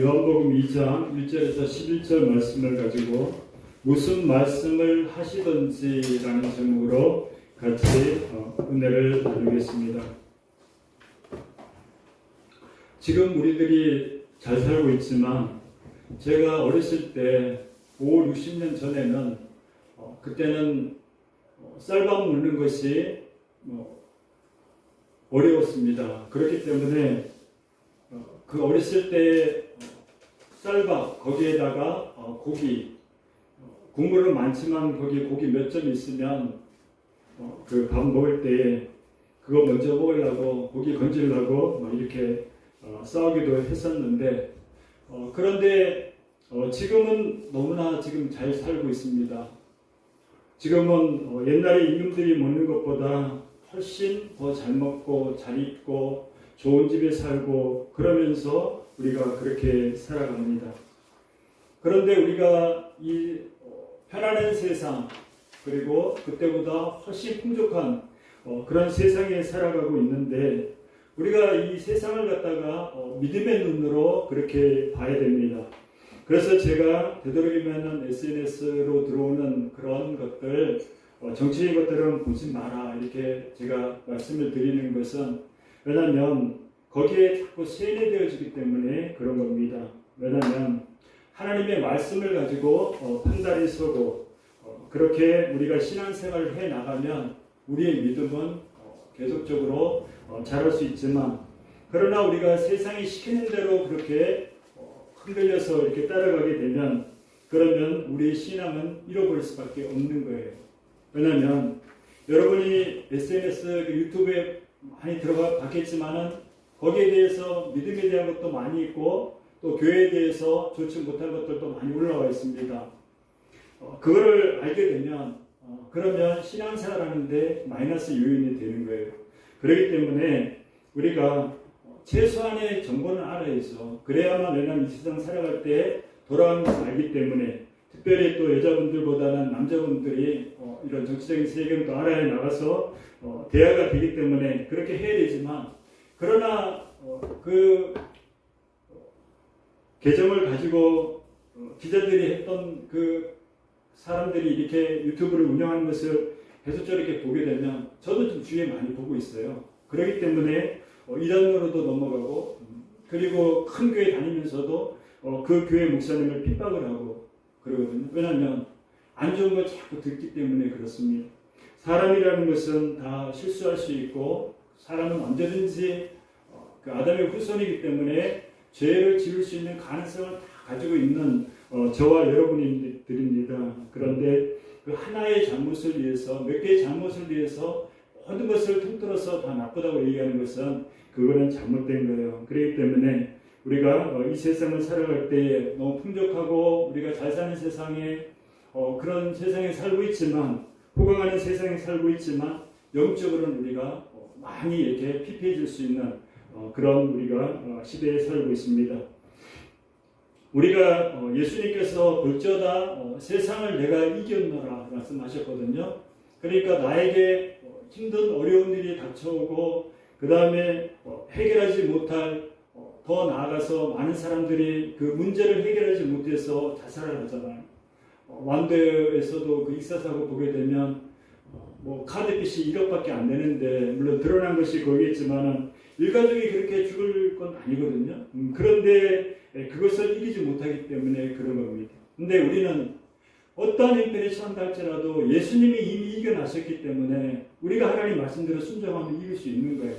요한복음 2장 1절에서 11절 말씀을 가지고 무슨 말씀을 하시던지라는 제목으로 같이 은혜를 나누겠습니다. 지금 우리들이 잘 살고 있지만 제가 어렸을 때 5, 60년 전에는 그때는 쌀밥 먹는 것이 어려웠습니다. 그렇기 때문에 그 어렸을 때 쌀밥 거기에다가 고기 국물은 많지만 거기 고기 몇 점 있으면 그 밥 먹을 때 그거 먼저 먹으려고 고기 건지려고 이렇게 싸우기도 했었는데 그런데 지금은 너무나 지금 잘 살고 있습니다. 지금은 옛날에 임금들이 먹는 것보다 훨씬 더 잘 먹고 잘 입고 좋은 집에 살고 그러면서 우리가 그렇게 살아갑니다. 그런데 우리가 이 편안한 세상 그리고 그때보다 훨씬 풍족한 그런 세상에 살아가고 있는데 우리가 이 세상을 갖다가 믿음의 눈으로 그렇게 봐야 됩니다. 그래서 제가 되도록이면 SNS로 들어오는 그런 것들 정치적인 것들은 보지 마라 이렇게 제가 말씀을 드리는 것은 왜냐하면 거기에 자꾸 세뇌되어지기 때문에 그런 겁니다. 왜냐하면 하나님의 말씀을 가지고 판단이 서고 그렇게 우리가 신앙생활을 해나가면 우리의 믿음은 계속적으로 자랄 수 있지만 그러나 우리가 세상이 시키는 대로 그렇게 흔들려서 이렇게 따라가게 되면 그러면 우리의 신앙은 잃어버릴 수밖에 없는 거예요. 왜냐하면 여러분이 SNS 유튜브에 많이 들어가 봤겠지만은 거기에 대해서 믿음에 대한 것도 많이 있고 또 교회에 대해서 좋지 못한 것들도 많이 올라와 있습니다. 그거를 알게 되면 그러면 신앙생활하는데 마이너스 요인이 되는 거예요. 그렇기 때문에 우리가 최소한의 정보는 알아야죠. 그래야만 왜냐하면 이 세상 살아갈 때 돌아가는 것을 알기 때문에 특별히 또 여자분들보다는 남자분들이 이런 정치적인 세계도 알아야 나가서 대화가 되기 때문에 그렇게 해야 되지만 그러나 그 계정을 가지고 기자들이 했던 그 사람들이 이렇게 유튜브를 운영하는 것을 계속적으로 이렇게 보게 되면 저도 좀 주위에 많이 보고 있어요. 그렇기 때문에 이단으로도 넘어가고 그리고 큰 교회 다니면서도 그 교회 목사님을 핍박을 하고 그러거든요. 왜냐하면 안 좋은 걸 자꾸 듣기 때문에 그렇습니다. 사람이라는 것은 다 실수할 수 있고 사람은 언제든지 그 아담의 후손이기 때문에 죄를 지을 수 있는 가능성을 다 가지고 있는 저와 여러분들입니다. 그런데 그 하나의 잘못을 위해서 몇 개의 잘못을 위해서 모든 것을 통틀어서 다 나쁘다고 얘기하는 것은 그거는 잘못된 거예요. 그렇기 때문에 우리가 이 세상을 살아갈 때 너무 풍족하고 우리가 잘 사는 세상에 그런 세상에 살고 있지만 호강하는 세상에 살고 있지만 영적으로는 우리가 많이 이렇게 피폐해질 수 있는 그런 우리가 시대에 살고 있습니다. 우리가 예수님께서 볼지어다 세상을 내가 이겼노라 말씀하셨거든요. 그러니까 나에게 힘든 어려운 일이 닥쳐오고 그 다음에 해결하지 못할 더 나아가서 많은 사람들이 그 문제를 해결하지 못해서 자살을 하잖아요. 완도에서도 그 익사사고 보게 되면 카드빚이 1억밖에 안 되는데 물론 드러난 것이 거기있지만은 일가족이 그렇게 죽을 건 아니거든요. 그런데 그것을 이기지 못하기 때문에 그런 겁니다. 근데 우리는 어떠한 형편에 처한다 할지라도 예수님이 이미 이겨나셨기 때문에 우리가 하나님 말씀대로 순종하면 이길 수 있는 거예요.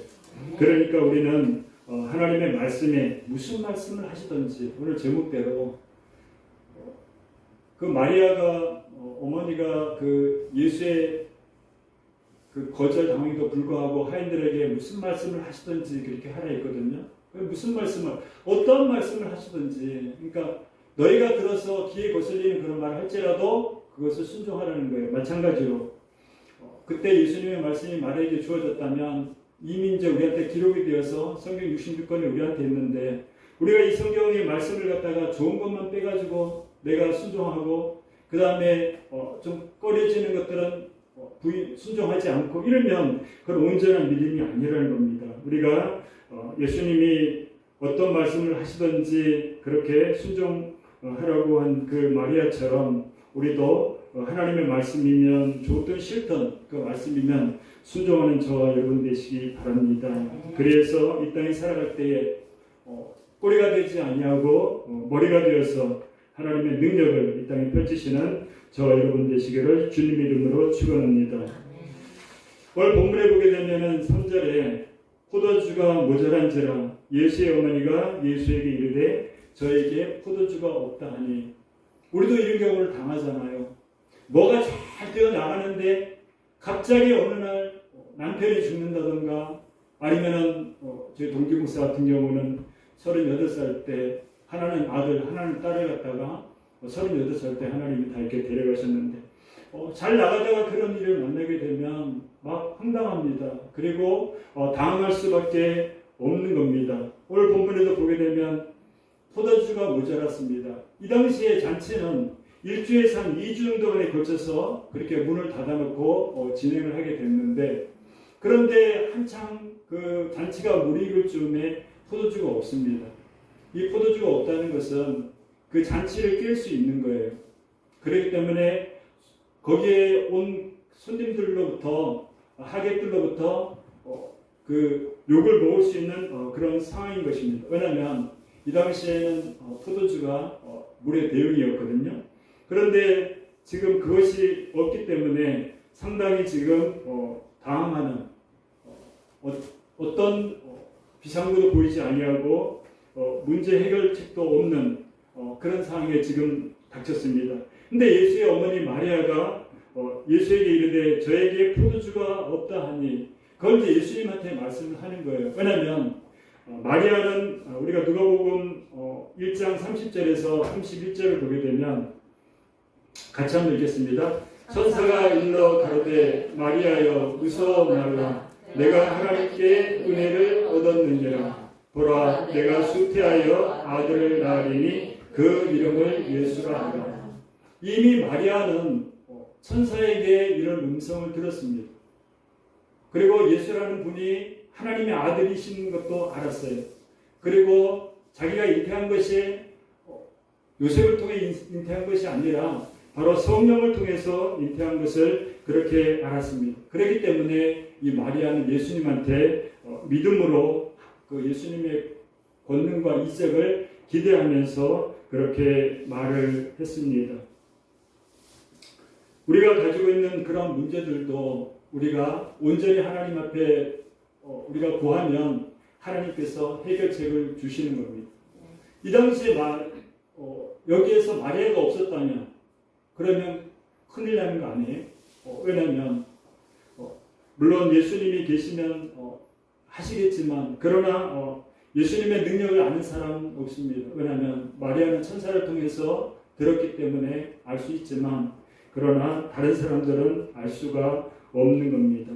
그러니까 우리는 하나님의 말씀에 무슨 말씀을 하시든지 오늘 제목대로 그 마리아가 어머니가 그 예수의 그 거절당하기도 불구하고 하인들에게 무슨 말씀을 하시든지 그렇게 하라 했거든요. 무슨 말씀을 어떤 말씀을 하시든지 그러니까 너희가 들어서 귀에 거슬리는 그런 말을 할지라도 그것을 순종하라는 거예요. 마찬가지로 그때 예수님의 말씀이 마리아에게 주어졌다면 이미 이제 우리한테 기록이 되어서 성경 66권이 우리한테 있는데 우리가 이 성경의 말씀을 갖다가 좋은 것만 빼가지고 내가 순종하고 그 다음에 좀 꺼려지는 것들은 순종하지 않고 이러면 그건 온전한 믿음이 아니라는 겁니다. 우리가 예수님이 어떤 말씀을 하시든지 그렇게 순종하라고 한 그 마리아처럼 우리도 하나님의 말씀이면 좋든 싫든 그 말씀이면 순종하는 저와 여러분 되시기 바랍니다. 그래서 이 땅에 살아갈 때에 꼬리가 되지 아니하고 머리가 되어서 하나님의 능력을 이 땅에 펼치시는 저와 여러분 되시기를 주님 이름으로 축원합니다. 오늘 본문에 보게 되면은 3절에 포도주가 모자란지라 예수의 어머니가 예수에게 이르되 저에게 포도주가 없다 하니, 우리도 이런 경우를 당하잖아요. 뭐가 잘 되어 나가는데 갑자기 어느 날 남편이 죽는다던가, 아니면은 저희 동기 목사 같은 경우는 38살 때 하나는 아들 하나는 딸을 갖다가 38살 때 하나님이 다 이렇게 데려가셨는데 잘 나가다가 그런 일을 만나게 되면 막 황당합니다. 그리고 당황할 수밖에 없는 겁니다. 오늘 본문에도 보게 되면 포도주가 모자랐습니다. 이 당시에 잔치는 일주에서 한 2주 정도에 걸쳐서 그렇게 문을 닫아놓고 진행을 하게 됐는데, 그런데 한창 그 잔치가 무르익을 즈음에 포도주가 없습니다. 이 포도주가 없다는 것은 그 잔치를 깰 수 있는 거예요. 그렇기 때문에 거기에 온 손님들로부터, 하객들로부터 그 욕을 먹을 수 있는 그런 상황인 것입니다. 왜냐하면 이 당시에는 포도주가 물의 대용이었거든요. 그런데 지금 그것이 없기 때문에 상당히 지금 당황하는, 어떤 비상구도 보이지 아니하고 문제 해결책도 없는 그런 상황에 지금 닥쳤습니다. 근데 예수의 어머니 마리아가 예수에게 이르되 저에게 포도주가 없다 하니, 그걸 이제 예수님한테 말씀을 하는 거예요. 왜냐하면 마리아는 우리가 누가복음 1장 30절에서 31절을 보게 되면 같이 한번 읽겠습니다. 천사가 일러 가로되 마리아여 무서워 말라, 내가 하나님께 은혜를 얻었느니라. 보라 내가 수태하여 아들을 낳으리니 그 이름을 예수라 하라. 이미 마리아는 천사에게 이런 음성을 들었습니다. 그리고 예수라는 분이 하나님의 아들이신 것도 알았어요. 그리고 자기가 잉태한 것이 요셉을 통해 잉태한 것이 아니라 바로 성령을 통해서 잉태한 것을 그렇게 알았습니다. 그렇기 때문에 이 마리아는 예수님한테 믿음으로 그 예수님의 권능과 이적을 기대하면서 그렇게 말을 했습니다. 우리가 가지고 있는 그런 문제들도 우리가 온전히 하나님 앞에 우리가 구하면 하나님께서 해결책을 주시는 겁니다. 이 당시에 여기에서 마리아가 없었다면 그러면 큰일 나는 거 아니에요? 왜냐하면 물론 예수님이 계시면 하시겠지만, 그러나 예수님의 능력을 아는 사람은 없습니다. 왜냐하면 마리아는 천사를 통해서 들었기 때문에 알 수 있지만, 그러나 다른 사람들은 알 수가 없는 겁니다.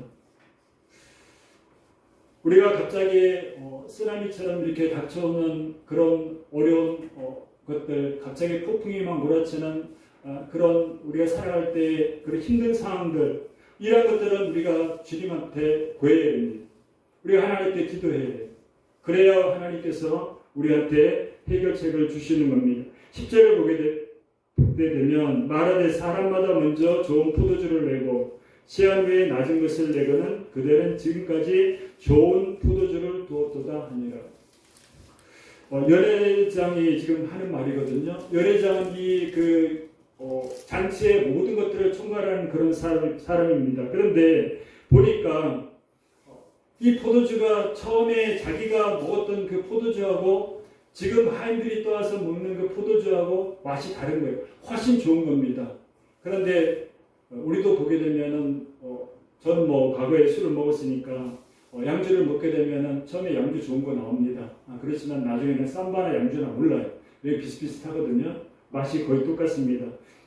우리가 갑자기 쓰나미처럼 이렇게 닥쳐오는 그런 어려운 것들, 갑자기 폭풍이 막 몰아치는 그런 우리가 살아갈 때 그런 힘든 상황들, 이런 것들은 우리가 주님한테 구해야 됩니다. 우리가 하나님께 기도해야 돼요. 그래야 하나님께서 우리한테 해결책을 주시는 겁니다. 10절을 보게 되면 말하되 사람마다 먼저 좋은 포도주를 내고 시한 후에 낮은 것을 내거는 그들은 지금까지 좋은 포도주를 두었도다 하니라. 열애장이 지금 하는 말이거든요. 열애장은 잔치의 모든 것들을 총괄하는 그런 사람입니다. 그런데 보니까 이 포도주가 처음에 자기가 먹었던 그 포도주하고 지금 하인들이 떠와서 먹는 그 포도주하고 맛이 다른 거예요. 훨씬 좋은 겁니다. 그런데 우리도 보게 되면은 저는 과거에 술을 먹었으니까 양주를 먹게 되면은 처음에 양주 좋은 거 나옵니다. 그렇지만 나중에는 삼바나 양주나 몰라요. 왜 비슷비슷하거든요. 맛이 거의 똑같습니다.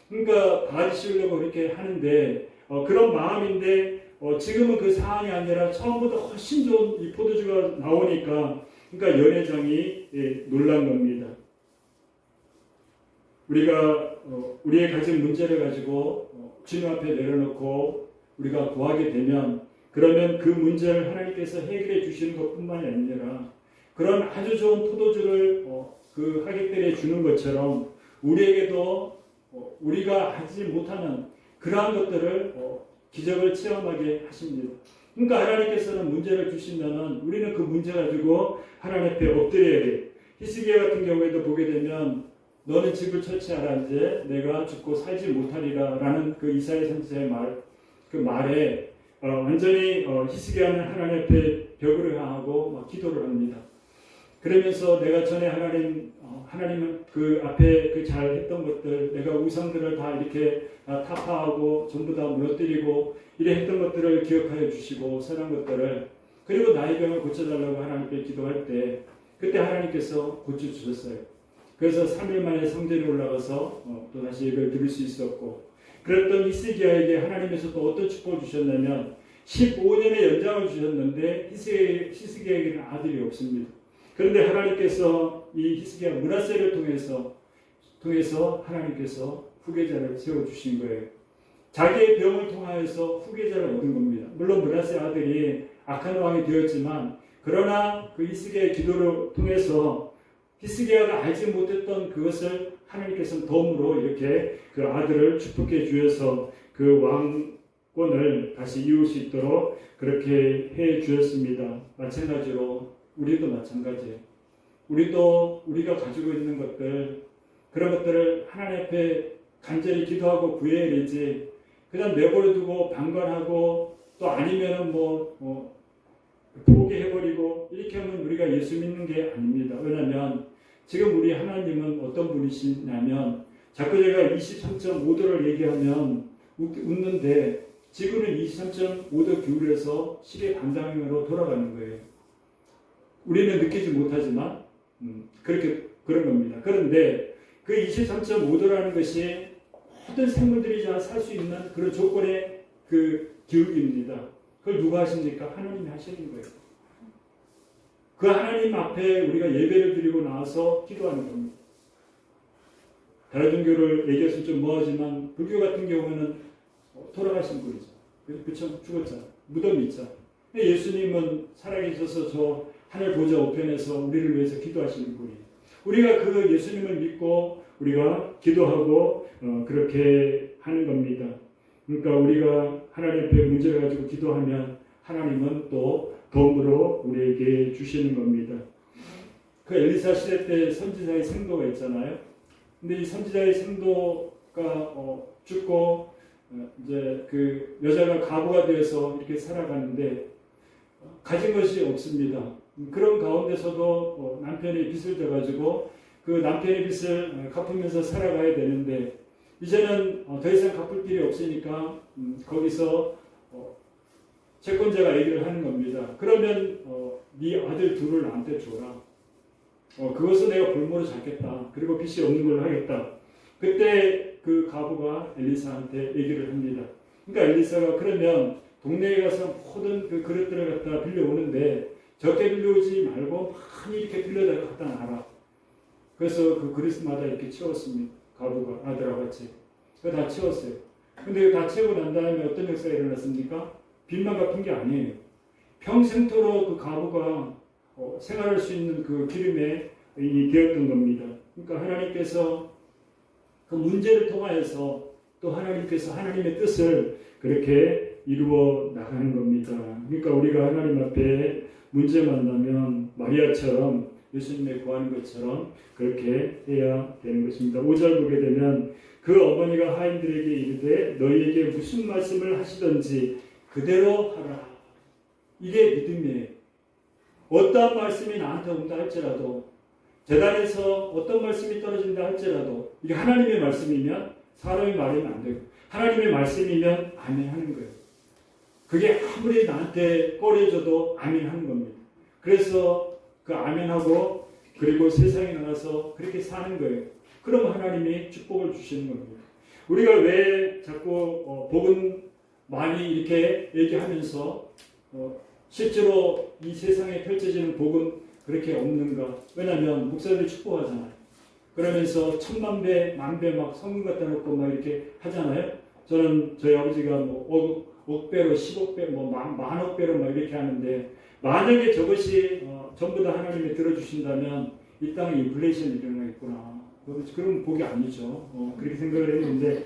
그러니까 바리씌우려고 그렇게 하는데 그런 마음인데 지금은 그 상황이 아니라 처음보다 훨씬 좋은 이 포도주가 나오니까, 그러니까 연회장이 놀란 겁니다. 우리가 우리의 가진 문제를 가지고 주님 앞에 내려놓고 우리가 구하게 되면, 그러면 그 문제를 하나님께서 해결해 주시는 것뿐만이 아니라 그런 아주 좋은 포도주를 그 하객들에 주는 것처럼 우리에게도 우리가 하지 못하는 그러한 것들을 기적을 체험하게 하십니다. 그러니까 하나님께서는 문제를 주시면은 우리는 그 문제 가지고 하나님 앞에 엎드려야 돼요. 히스기야 같은 경우에도 보게 되면 너는 집을 처치하라 이제 내가 죽고 살지 못하리라 라는 그 이사야 선지자의 그 말에 완전히 히스기야는 하나님 앞에 벽을 향하고 막 기도를 합니다. 그러면서 내가 전에 하나님은 그 앞에 그 잘 했던 것들, 내가 우상들을 다 이렇게 타파하고 전부 다 무너뜨리고 이래 했던 것들을 기억하여 주시고 선한 것들을, 그리고 나의 병을 고쳐달라고 하나님께 기도할 때 그때 하나님께서 고쳐주셨어요. 그래서 3일 만에 성전에 올라가서 또 다시 예배를 드릴 수 있었고, 그랬던 히스기야에게 하나님께서 또 어떤 축복을 주셨냐면 15년의 연장을 주셨는데 히스기야에게는 아들이 없습니다. 그런데 하나님께서 이 히스기야 므낫세를 통해서 하나님께서 후계자를 세워주신 거예요. 자기의 병을 통하여서 후계자를 얻은 겁니다. 물론 므낫세 아들이 악한 왕이 되었지만, 그러나 그 히스기야의 기도를 통해서 히스기야가 알지 못했던 그것을 하나님께서는 덤으로 이렇게 그 아들을 축복해 주셔서 그 왕권을 다시 이룰 수 있도록 그렇게 해 주셨습니다. 마찬가지로 우리도 마찬가지예요. 우리도 우리가 가지고 있는 것들, 그런 것들을 하나님 앞에 간절히 기도하고 구해야 되지, 그냥 내버려 두고 방관하고 또 아니면은 포기해버리고 이렇게 하면 우리가 예수 믿는 게 아닙니다. 왜냐하면 지금 우리 하나님은 어떤 분이시냐면, 자꾸 제가 23.5도를 얘기하면 웃는데 지구는 23.5도 기울여서 시계 반방향으로 돌아가는 거예요. 우리는 느끼지 못하지만 그런 겁니다. 그런데 그 23.5도라는 것이 모든 생물들이 다 살 수 있는 그런 조건의 그 기울기입니다. 그걸 누가 하십니까? 하나님이 하시는 거예요. 그 하나님 앞에 우리가 예배를 드리고 나와서 기도하는 겁니다. 다른 종교를 얘기해서 좀 뭐하지만 불교 같은 경우는 돌아가신 분이죠. 그쵸? 죽었잖아. 무덤이 있잖아. 예수님은 살아계셔서 저 하늘 보좌 우편에서 우리를 위해서 기도하시는 분이에요. 우리가 그 예수님을 믿고 우리가 기도하고 그렇게 하는 겁니다. 그러니까 우리가 하나님 앞에 문제를 가지고 기도하면 하나님은 또 도움으로 우리에게 주시는 겁니다. 그 엘리사 시대 때 선지자의 생도가 있잖아요. 근데 이 선지자의 생도가 죽고 이제 그 여자가 과부가 되어서 이렇게 살아가는데 가진 것이 없습니다. 그런 가운데서도 남편이 빚을 져가지고 그 남편의 빚을 갚으면서 살아가야 되는데, 이제는 더 이상 갚을 길이 없으니까 거기서 채권자가 얘기를 하는 겁니다. 그러면 네 아들 둘을 나한테 줘라. 그것은 내가 볼모로 잡겠다. 그리고 빚이 없는 걸로 하겠다. 그때 그 과부가 엘리사한테 얘기를 합니다. 그러니까 엘리사가 그러면 동네에 가서 모든 그 그릇들을 갖다 빌려오는데 적게 빌려오지 말고 많이 이렇게 빌려다가 갖다 놔라. 그래서 그 그릇마다 이렇게 채웠습니다. 과부가 아들하고 같이. 그거 다 채웠어요. 근데 다 채우고 난 다음에 어떤 역사가 일어났습니까? 빚만 갚은 게 아니에요. 평생토록 그 과부가 생활할 수 있는 그 기름에 되었던 겁니다. 그러니까 하나님께서 그 문제를 통하여서 또 하나님께서 하나님의 뜻을 그렇게 이루어 나가는 겁니다. 그러니까 우리가 하나님 앞에 문제 만나면 마리아처럼 예수님의 구하는 것처럼 그렇게 해야 되는 것입니다. 5절 보게 되면 그 어머니가 하인들에게 이르되 너희에게 무슨 말씀을 하시든지 그대로 하라. 이게 믿음이에요. 어떠한 말씀이 나한테 온다 할지라도, 재단에서 어떤 말씀이 떨어진다 할지라도 이게 하나님의 말씀이면 사람이 말하면 안 되고, 하나님의 말씀이면 아멘 하는 거예요. 그게 아무리 나한테 꺼려져도 아멘 하는 겁니다. 그래서 그 아멘하고 그리고 세상에 나가서 그렇게 사는 거예요. 그럼 하나님이 축복을 주시는 겁니다. 우리가 왜 자꾸 복음 많이 이렇게 얘기하면서 실제로 이 세상에 펼쳐지는 복음 그렇게 없는가? 왜냐하면 목사들이 축복하잖아요. 그러면서 1000만 배, 10,000배 막 성금 갖다 놓고 막 이렇게 하잖아요. 저는 저희 아버지가 뭐 억배로 10억배 뭐 만억배로 막 이렇게 하는데 만약에 저것이 전부 다 하나님이 들어주신다면 이 땅에 인플레이션이 일어나겠구나. 그런 복이 아니죠. 그렇게 생각을 했는데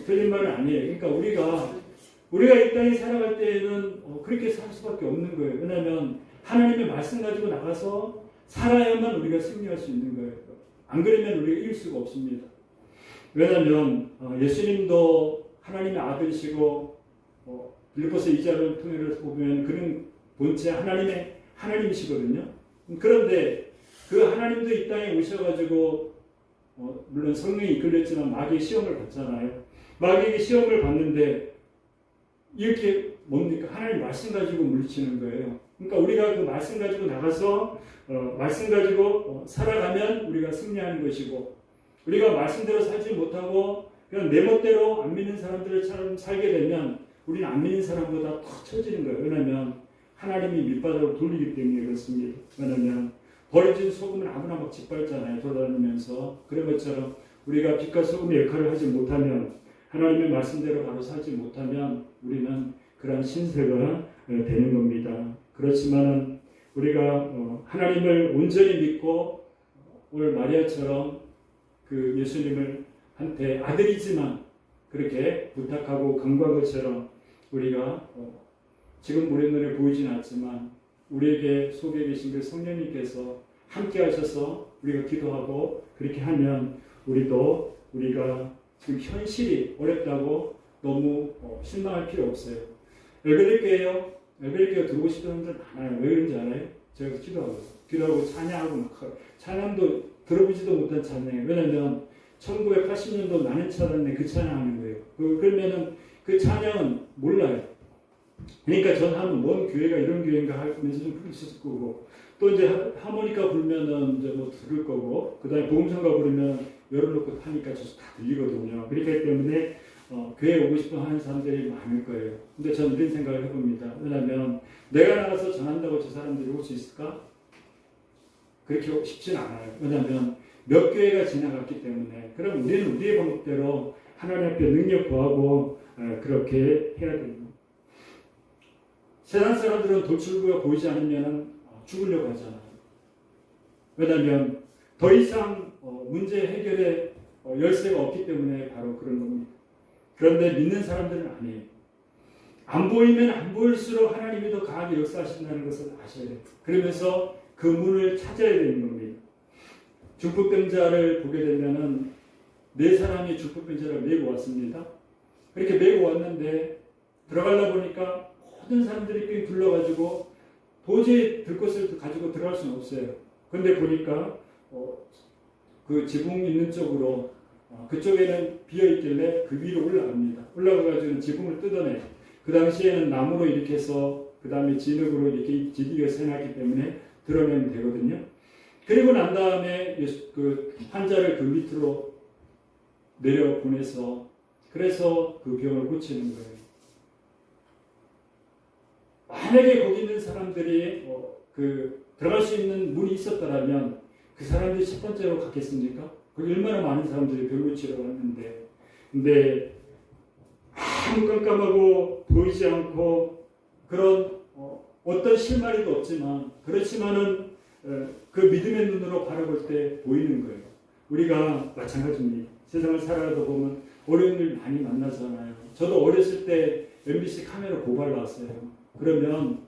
틀린 말은 아니에요. 그러니까 우리가 이 땅에 살아갈 때에는 그렇게 살 수밖에 없는 거예요. 왜냐하면 하나님의 말씀 가지고 나가서 살아야만 우리가 승리할 수 있는 거예요. 안 그러면 우리가 이길 수가 없습니다. 왜냐하면 예수님도 하나님의 아들이시고 빌립보서 2장을 통해서 보면 그는 본체 하나님이시거든요. 그런데 그 하나님도 이 땅에 오셔가지고 물론 성령이 이끌렸지만 마귀의 시험을 받잖아요. 마귀의 시험을 받는데 이렇게 뭡니까? 하나님 말씀 가지고 물리치는 거예요. 그러니까 우리가 그 말씀 가지고 나가서 말씀 가지고 살아가면 우리가 승리하는 것이고 우리가 말씀대로 살지 못하고 그냥 내 멋대로 안 믿는 사람들처럼 살게 되면 우리는 안 믿는 사람보다 더 처지는 거예요. 왜냐하면 하나님이 밑바닥으로 돌리기 때문에 그렇습니다. 왜냐하면 버려진 소금은 아무나 막 짓밟잖아요. 돌아다니면서. 그런 것처럼 우리가 빛과 소금의 역할을 하지 못하면 하나님의 말씀대로 바로 살지 못하면 우리는 그런 신세가 되는 겁니다. 그렇지만 우리가 하나님을 온전히 믿고 오늘 마리아처럼 그 예수님을 한테 아들이지만 그렇게 부탁하고 간구한 것처럼 우리가 지금 우리 눈에 보이진 않지만 우리에게 속에 계신 그 성령님께서 함께 하셔서 우리가 기도하고 그렇게 하면 우리가 지금 현실이 어렵다고 너무 실망할 필요 없어요. 엘베르교회요. 엘베르교회 들어오고 싶은 사람들 많아요. 왜 그런지 알아요? 제가 기도하고 찬양하고 찬양도 들어보지도 못한 찬양이에요. 왜냐하면 1980년도 나는 찾았네 그 찬양하는 거예요. 그러면은 그 찬양은 몰라요. 그러니까 저는 하면 뭔 교회가 이런 교회인가 하면서 좀 부르셨을 거고 또 이제 하모니카 불면은 이제 뭐 들을 거고 그다음에 복음성가 부르면 열어놓고 하니까 저도 다 들리거든요. 그렇기 때문에 교회 오고 싶어 하는 사람들이 많을 거예요. 근데 저는 이런 생각을 해봅니다. 왜냐하면 내가 나가서 전한다고 저 사람들이 올 수 있을까? 그렇게 쉽지는 않아요. 왜냐하면 몇 교회가 지나갔기 때문에 그럼 우리는 우리의 방법대로 하나님 앞에 능력 구하고 그렇게 해야 됩니다. 세상 사람들은 도출구가 보이지 않으면 죽으려고 하잖아요. 왜냐하면 더 이상 문제 해결의 열쇠가 없기 때문에 바로 그런 겁니다. 그런데 믿는 사람들은 아니에요. 안 보이면 안 보일수록 하나님이 더 강하게 역사하신다는 것을 아셔야 돼요. 그러면서 그 문을 찾아야 되는 겁니다. 중풍병자를 보게 되면은 네 사람이 중풍병자를 메고 왔습니다. 그렇게 메고 왔는데 들어가려 보니까 모든 사람들이 꽤 둘러가지고 도저히 들 것을 가지고 들어갈 수는 없어요. 근데 보니까 그 지붕 있는 쪽으로 그쪽에는 비어있길래 그 위로 올라갑니다. 올라가가지고 지붕을 뜯어내요. 그 당시에는 나무로 이렇게 해서 그 다음에 진흙으로 이렇게 지디겨서 해놨기 때문에 드러내면 되거든요. 그리고 난 다음에 그 환자를 그 밑으로 내려보내서 그래서 그 병을 고치는 거예요. 만약에 거기 있는 사람들이 들어갈 수 있는 문이 있었더라면 그 사람들이 첫 번째로 갔겠습니까? 거기 얼마나 많은 사람들이 병 고치러 왔는데 근데 아무 깜깜하고 보이지 않고 그런 어떤 실마리도 없지만 그렇지만은 그 믿음의 눈으로 바라볼 때 보이는 거예요. 우리가 마찬가지입니다. 세상을 살아가다 보면 어려운 일 많이 만나잖아요. 저도 어렸을 때 MBC 카메라 고발 나왔어요. 그러면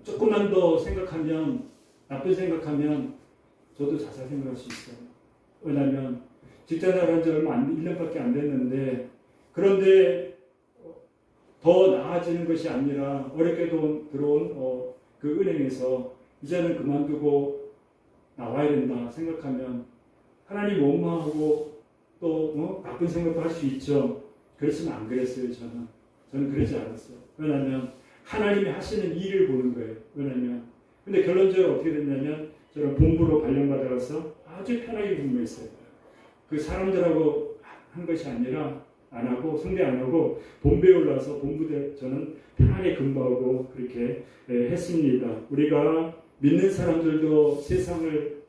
조금만 더 생각하면 나쁜 생각하면 저도 자살 생각할 수 있어요. 왜냐하면 직장 나간 지 얼마 1년밖에 안 됐는데 그런데 더 나아지는 것이 아니라 어렵게 들어온 그 은행에서 이제는 그만두고 나와야 된다 생각하면 하나님 원망하고 또 나쁜 생각도 할 수 있죠. 그렇지만 안 그랬어요. 저는 그러지 않았어요. 왜냐하면 하나님이 하시는 일을 보는 거예요. 왜냐하면 근데 결론적으로 어떻게 됐냐면 저는 본부로 발령받아서 아주 편하게 근무했어요. 그 사람들하고 한 것이 아니라 안 하고 성대 안 하고 본부에 올라와서 본부대 저는 편하게 근무하고 그렇게 했습니다. 우리가 믿는 사람들도 세상을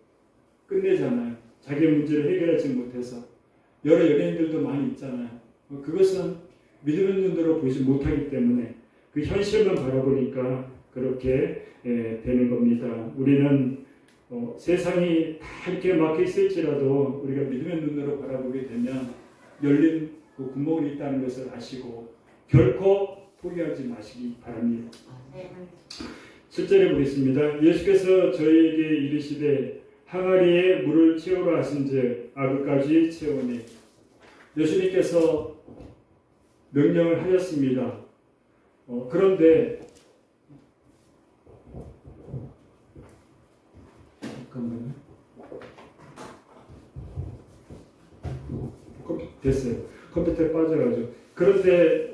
끝내잖아요. 자기 문제를 해결하지 못해서 여러 연예인들도 많이 있잖아요. 그것은 믿음의 눈으로 보지 못하기 때문에 그 현실만 바라보니까 그렇게 되는 겁니다. 우리는 세상이 다 이렇게 막혀 있을지라도 우리가 믿음의 눈으로 바라보게 되면 열린 그 구멍이 있다는 것을 아시고 결코 포기하지 마시기 바랍니다. 7절에 보겠습니다. 예수께서 저희에게 이르시되 항아리에 물을 채우라 하신즉 아그까지 채우니. 예수님께서 명령을 하셨습니다. 그런데 잠깐만요. 됐어요. 컴퓨터에 빠져가지고. 그런데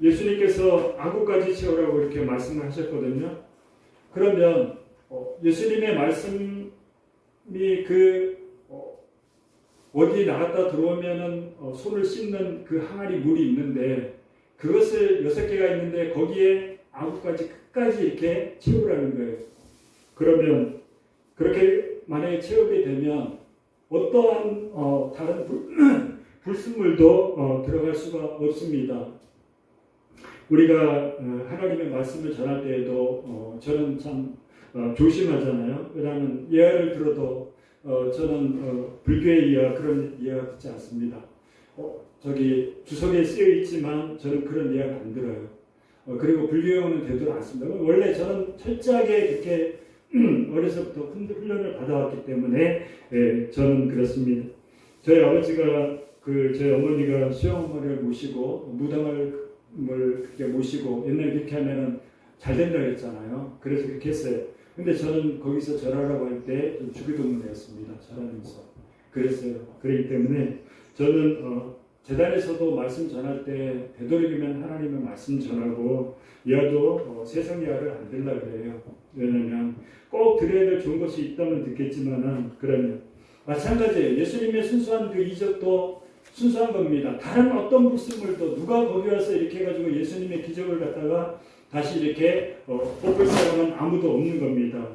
예수님께서 아구까지 채우라고 이렇게 말씀을 하셨거든요. 그러면 예수님의 말씀이 어디 나갔다 들어오면은 손을 씻는 그 항아리 물이 있는데 그것을 6개가 있는데 거기에 아구까지 끝까지 이렇게 채우라는 거예요. 그러면 그렇게 만약에 채우게 되면 어떠한 다른 불순물도 들어갈 수가 없습니다. 우리가 하나님의 말씀을 전할 때에도 저는 참 조심하잖아요. 왜냐하면 예화를 들어도 저는 불교의 예화 그런 예화 듣지 않습니다. 저기 주석에 쓰여 있지만 저는 그런 예화를 안 들어요. 그리고 불교용은 되도록 않습니다. 원래 저는 철저하게 그렇게 어려서부터 훈련을 받아왔기 때문에 저는 그렇습니다. 저희 아버지가 저희 어머니가 수영어머니를 모시고 무당을 그렇게 모시고 옛날에 그렇게 하면은 잘 된다고 했잖아요. 그래서 그렇게 했어요. 근데 저는 거기서 절하라고 할 때 주기도문이었습니다. 절하면서. 그랬어요. 그렇기 때문에 저는 재단에서도 말씀 전할 때 되도록이면 하나님의 말씀 전하고 예화도 세상 예화를 안 들려고 그래요. 왜냐하면 꼭 들어야 될 좋은 것이 있다면 듣겠지만은 그러면 마찬가지예요. 예수님의 순수한 그 이적도 순수한 겁니다. 다른 어떤 불순물도 누가 거기 와서 이렇게 해가지고 예수님의 기적을 갖다가 다시 이렇게 뽑을 사람은 아무도 없는 겁니다.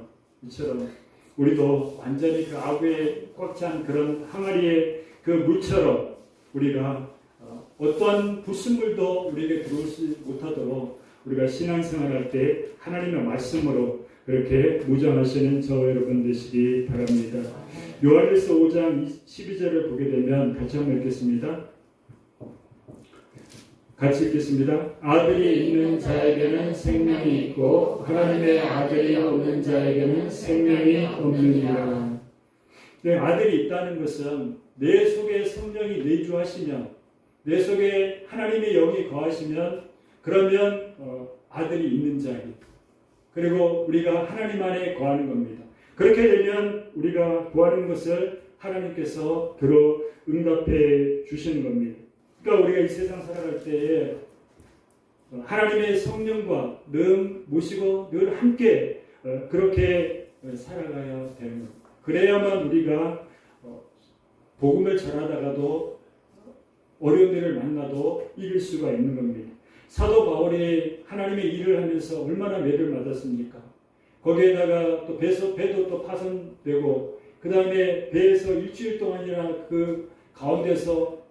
이처럼 우리도 완전히 그 아구에 꽉 찬 그런 항아리의 그 물처럼 우리가 어떠한 불순물도 우리에게 들어오지 못하도록 우리가 신앙생활할 때 하나님의 말씀으로 그렇게 무장하시는 저와 여러분 되시기 바랍니다. 요한일서 5장 12절을 보게 되면 같이 한번 읽겠습니다. 같이 읽겠습니다. 아들이 있는 자에게는 생명이 있고 하나님의 아들이 없는 자에게는 생명이 없느니라. 네, 아들이 있다는 것은 내 속에 성령이 내주하시면 내 속에 하나님의 영이 거하시면 그러면 아들이 있는 자이고 그리고 우리가 하나님 안에 거하는 겁니다. 그렇게 되면 우리가 구하는 것을 하나님께서 들어 응답해 주시는 겁니다. 그러니까 우리가 이 세상 살아갈 때에 하나님의 성령과 늘 모시고 늘 함께 그렇게 살아가야 되는 겁니다. 그래야만 우리가 복음을 전하다가도 어려운 데를 만나도 이길 수가 있는 겁니다. 사도 바울이 하나님의 일을 하면서 얼마나 매를 맞았습니까? 거기에다가 또 배도 또 파손되고 그 다음에 배에서 일주일 동안이나 그 가운데서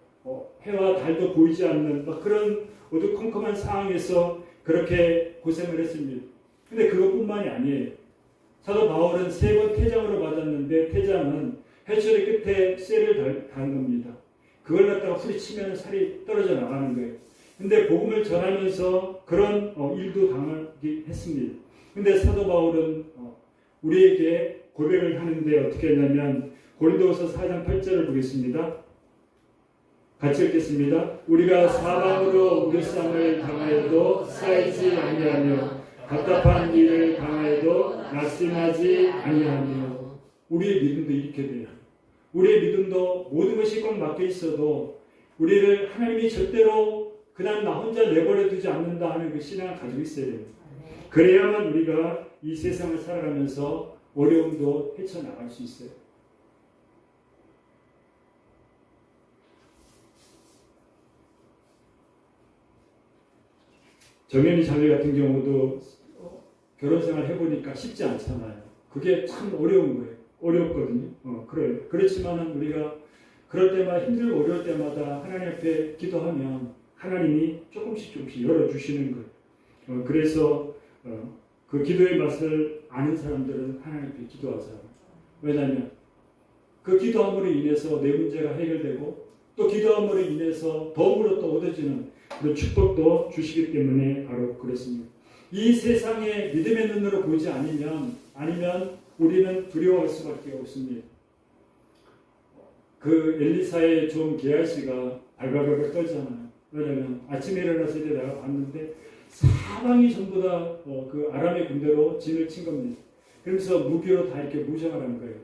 해와 달도 보이지 않는 그런 어두컴컴한 상황에서 그렇게 고생을 했습니다. 근데 그것뿐만이 아니에요. 사도 바울은 3번 태장으로 맞았는데 태장은 해철의 끝에 쇠를 단 겁니다. 그걸 갖다가 후리치면 살이 떨어져 나가는 거예요. 근데 복음을 전하면서 그런 일도 당하게 했습니다. 근데 사도 바울은 우리에게 고백을 하는데 어떻게 했냐면 고린도후서 4장 8절을 보겠습니다. 같이 읽겠습니다. 우리가 사방으로 우겨쌈을 당하여도 쌓이지 아니하며 답답한 일을 당하여도 낙심하지 아니하며. 우리의 믿음도 이렇게 돼요. 우리의 믿음도 모든 것이 꽉 막혀 있어도 우리를 하나님이 절대로 그냥 나 혼자 내버려 두지 않는다 하는 그 신앙을 가지고 있어야 됩니다. 그래야만 우리가 이 세상을 살아가면서 어려움도 헤쳐나갈 수 있어요. 정연이 자매 같은 경우도 결혼생활 해보니까 쉽지 않잖아요. 그게 참 어려운 거예요. 어렵거든요. 그래요. 그렇지만은 우리가 그럴 때마다 힘들고 어려울 때마다 하나님 앞에 기도하면 하나님이 조금씩 열어주시는 거예요. 그래서 그 기도의 맛을 아는 사람들은 하나님 앞에 기도하잖아요. 왜냐하면 그 기도함으로 인해서 내 문제가 해결되고 또 기도함으로 인해서 덤으로 또 얻어지는 그런 축복도 주시기 때문에 바로 그렇습니다. 이 세상에 믿음의 눈으로 보지 아니면 우리는 두려워할 수밖에 없습니다. 그 엘리사의 종 게하시가 발발발 떨잖아요. 왜냐하면 아침에 일어났을 때 내가 봤는데 사방이 전부 다 그 아람의 군대로 진을 친 겁니다. 그러면서 무기로 다 이렇게 무장을 하는 거예요.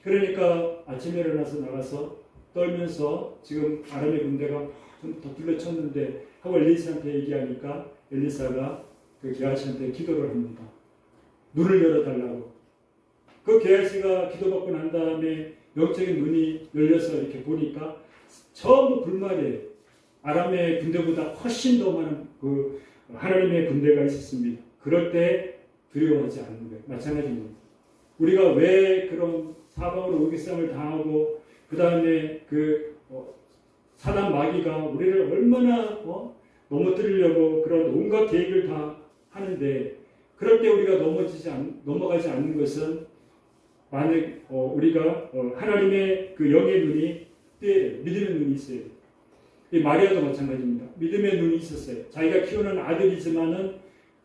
그러니까 아침에 일어나서 나가서 떨면서 지금 아람의 군대가 좀 더 둘러쳤는데 하고 엘리사한테 얘기하니까 엘리사가 그 게하시한테 기도를 합니다. 눈을 열어달라고. 그 게하시가 기도받고 난 다음에 영적인 눈이 열려서 이렇게 보니까 전부 불말이에요. 아람의 군대보다 훨씬 더 많은 그 하나님의 군대가 있었습니다. 그럴 때 두려워하지 않는 거예요. 마찬가지입니다. 우리가 왜 그런 사방으로 의기싸움을 당하고 그 다음에 그 사단 마귀가 우리를 얼마나 넘어뜨리려고 그런 온갖 계획을 다 하는데 그럴 때 우리가 넘어가지 않는 것은 만약 우리가 하나님의 그 영의 눈이 믿음의 눈이 있어요. 이 마리아도 마찬가지입니다. 믿음의 눈이 있었어요. 자기가 키우는 아들이지만은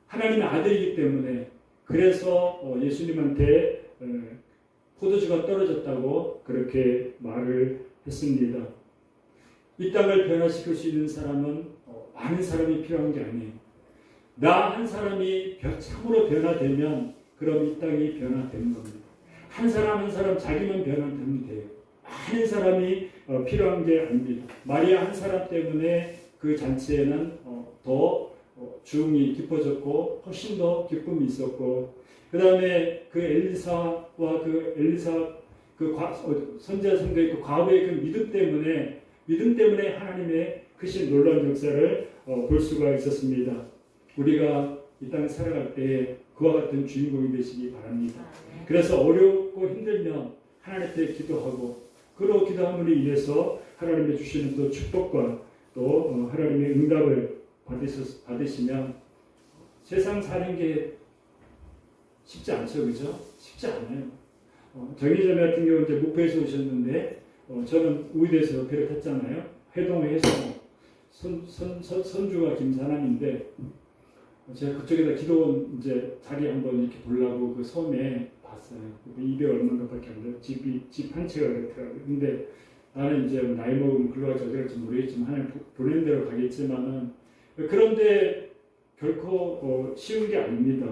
하나님의 아들이기 때문에 그래서 예수님한테 포도주가 떨어졌다고 그렇게 말을 했습니다. 이 땅을 변화시킬 수 있는 사람은 많은 사람이 필요한 게 아니에요. 나 한 사람이 참으로 변화되면 그럼 이 땅이 변화되는 겁니다. 한 사람 자기만 변화되면 돼요. 많은 사람이 필요한 게 아닙니다. 마리아 한 사람 때문에 그 잔치에는 더 주응이 깊어졌고 훨씬 더 기쁨이 있었고 그 다음에 그 엘리사와 그 엘리사 그 선지자 성도의 그 과거의 그 믿음 때문에 하나님의 크신 놀라운 역사를 볼 수가 있었습니다. 우리가 이 땅에 살아갈 때 그와 같은 주인공이 되시기 바랍니다. 그래서 어렵고 힘들면 하나님께 기도하고 그로 기도함으로 인해서 하나님의 주시는 또 축복과 또 하나님의 응답을 받으시면 세상 사는 게 쉽지 않죠, 그죠? 쉽지 않아요. 정의자매 같은 경우 이제 목포에서 오셨는데 저는 우이대에서 배를 탔잖아요. 해동에 해서 선주가 김사남인데 제가 그쪽에다 기도원 이제 자리 한번 이렇게 보려고 그 섬에 봤어요. 200 얼마인가밖에 안 돼요. 집 한 채가 그렇더라고요. 근데 나는 이제 나이 먹으면 글로 가지 어디갈지 모르겠지만 하나님 보낸 대로 가겠지만은 그런데 결코 쉬운 게 아닙니다.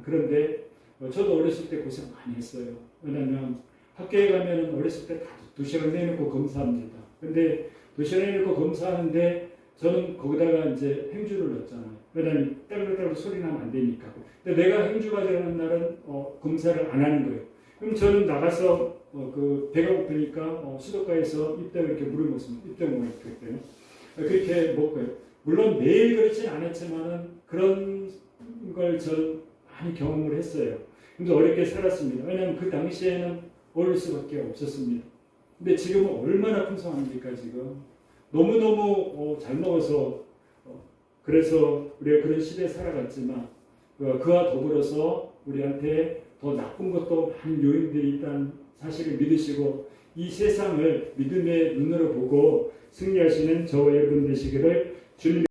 그런데 저도 어렸을 때 고생 많이 했어요. 왜냐하면 학교에 가면은 어렸을 때 다 도시락 내놓고 검사합니다. 근데 도시락 내놓고 검사하는데 저는 거기다가 이제 행주를 넣었잖아요. 왜냐하면 따르르따르 소리 나면 안 되니까. 근데 내가 행주 가져가는 날은 검사를 안 하는 거예요. 그럼 저는 나가서 그 배가 고프니까 수도가에서 입대를 이렇게 물을 먹습니다. 입대 먹을 때 그렇게 먹고요. 물론 매일 그렇진 않았지만은 그런 걸 저는 많이 경험을 했어요. 근데 어렵게 살았습니다. 왜냐하면 그 당시에는 어릴 수밖에 없었습니다. 근데 지금은 얼마나 풍성합니까 지금. 너무너무 잘 먹어서 그래서 우리가 그런 시대에 살아갔지만 그와 더불어서 우리한테 더 나쁜 것도 많은 요인들이 있다는 사실을 믿으시고 이 세상을 믿음의 눈으로 보고 승리하시는 저와 여러분 되시기를 주님